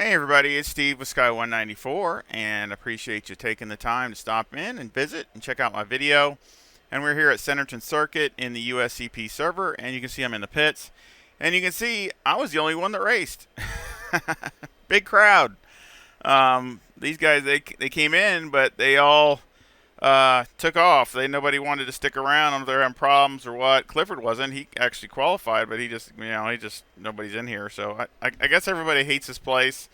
Hey everybody, it's Steve with Sky194, and appreciate you taking the time to stop in and visit and check out my video. And we're here at Snetterton Circuit in the USCP server, and you can see I'm in the pits. And you can see I was the only one that raced. Big crowd. These guys, they came in, but they all took off. Nobody wanted to stick around. I don't know if they're having problems or what. Clifford wasn't. He actually qualified, but he just nobody's in here. So I guess everybody hates this place,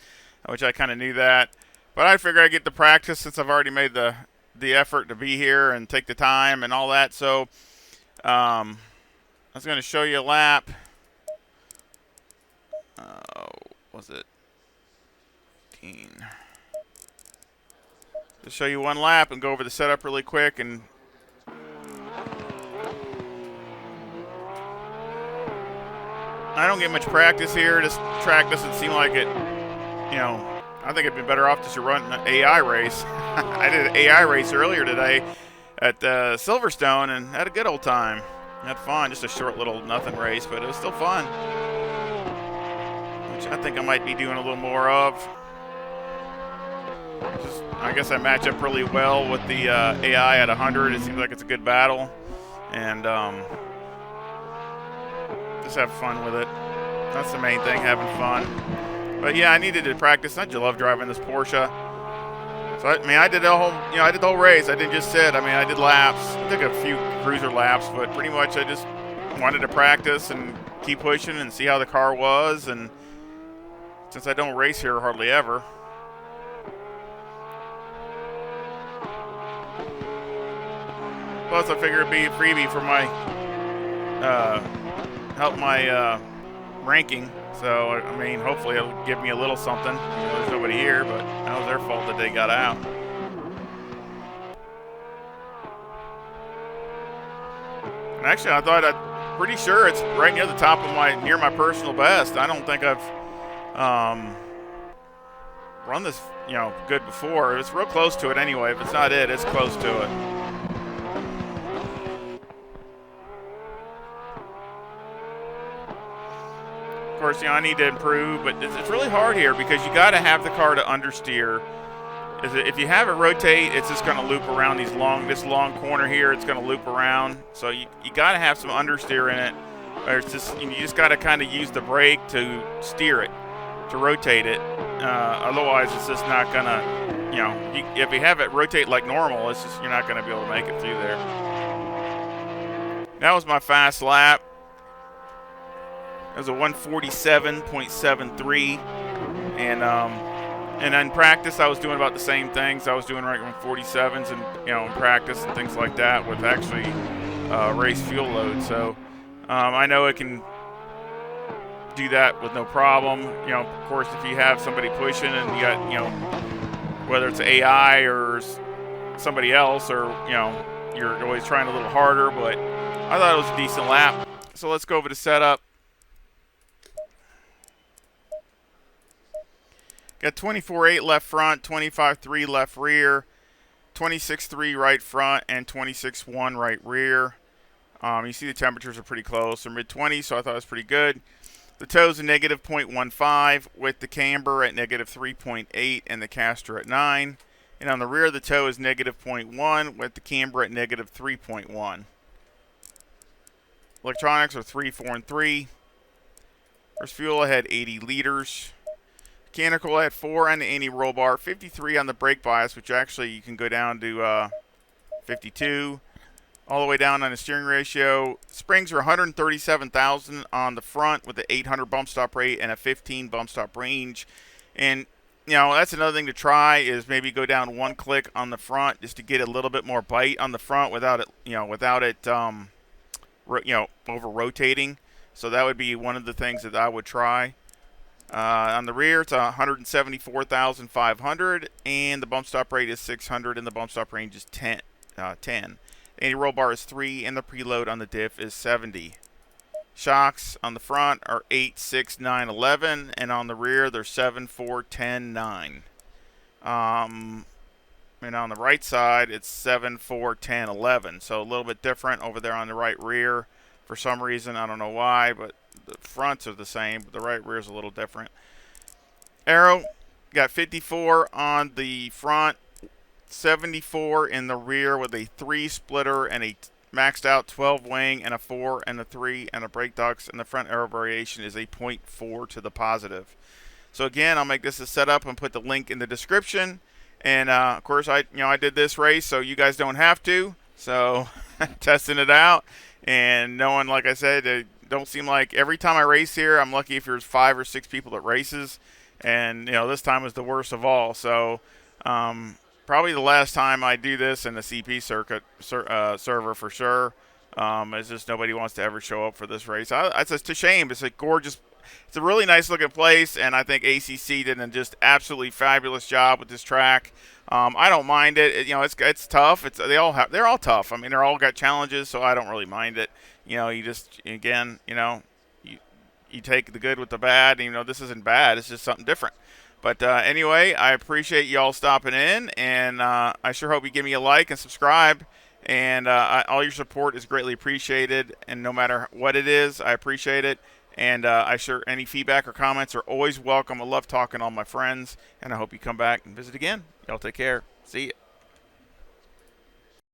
which I kind of knew that. But I figured I'd get the practice since I've already made the effort to be here and take the time and all that. So I was going to show you a lap. Was it 18? To show you one lap and go over the setup really quick. And I don't get much practice here. This track doesn't seem like it, I think it'd be better off just to run an AI race. I did an AI race earlier today at Silverstone and had a good old time. Had fun, just a short little nothing race, but it was still fun. Which I think I might be doing a little more of. I guess I match up really well with the AI at 100. It seems like it's a good battle. And just have fun with it. That's the main thing, having fun. But yeah, I needed to practice. I just love driving this Porsche. So I did I did the whole race. I didn't just sit. I did laps. I took a few cruiser laps, but pretty much I just wanted to practice and keep pushing and see how the car was. And since I don't race here hardly ever, plus I figure it'd be a freebie for my help my ranking. So, hopefully it'll give me a little something. There's nobody here, but that was their fault that they got out. And actually, I'm pretty sure it's right near the top of near my personal best. I don't think I've run this, good before. It's real close to it anyway. If it's not it, it's close to it. Of course, I need to improve, but it's really hard here because you got to have the car to understeer. If you have it rotate, it's just going to loop around this long corner here. It's going to loop around, so you got to have some understeer in it, or it's just you just got to kind of use the brake to steer it, to rotate it. Otherwise, it's just not going to, if you have it rotate like normal, it's just you're not going to be able to make it through there. That was my fast lap. It was a 147.73, and in practice I was doing about the same things. I was doing right 147s and in practice and things like that with actually race fuel load. So I know it can do that with no problem. Of course, if you have somebody pushing and you got whether it's AI or somebody else, or you're always trying a little harder. But I thought it was a decent lap. So let's go over the setup. Got 24.8 left front, 25.3 left rear, 26.3 right front, and 26.1 right rear. You see the temperatures are pretty close. They're mid-20s, so I thought it was pretty good. The toes are negative 0.15 with the camber at negative 3.8 and the caster at 9. And on the rear, the toe is negative 0.1 with the camber at negative 3.1. Electronics are 3, 4, and 3. First fuel, I had 80 liters. Mechanical at 4 on the anti-roll bar, 53 on the brake bias, which actually you can go down to 52. All the way down on the steering ratio. Springs are 137,000 on the front with the 800 bump stop rate and a 15 bump stop range. And that's another thing to try, is maybe go down one click on the front just to get a little bit more bite on the front without it over rotating. So that would be one of the things that I would try. On the rear, it's 174,500, and the bump stop rate is 600, and the bump stop range is 10. The anti-roll bar is 3, and the preload on the diff is 70. Shocks on the front are 8, 6, 9, 11, and on the rear, they're 7, 4, 10, 9. And on the right side, it's 7, 4, 10, 11. So a little bit different over there on the right rear. For some reason, I don't know why, but the fronts are the same, but the right rear is a little different. Aero got 54 on the front, 74 in the rear with a 3 splitter and a maxed out 12 wing and a 4 and a 3 and a brake ducts, and the front aero variation is a .4 to the positive. So again, I'll make this a setup and put the link in the description. And of course, I did this race so you guys don't have to. So testing it out and knowing, like I said, it don't seem like every time I race here, I'm lucky if there's 5 or 6 people that races, and this time was the worst of all. So probably the last time I do this in the CP circuit server for sure. It's just nobody wants to ever show up for this race. It's just a shame. It's a gorgeous. It's a really nice looking place, and I think ACC did a just absolutely fabulous job with this track. I don't mind it. It's tough. They're all tough. I mean, they're all got challenges, so I don't really mind it. You just again, you take the good with the bad. And, this isn't bad. It's just something different. But anyway, I appreciate y'all stopping in, and I sure hope you give me a like and subscribe. And all your support is greatly appreciated, and no matter what it is, I appreciate it. And any feedback or comments are always welcome. I love talking to all my friends, and I hope you come back and visit again. Y'all take care. See ya.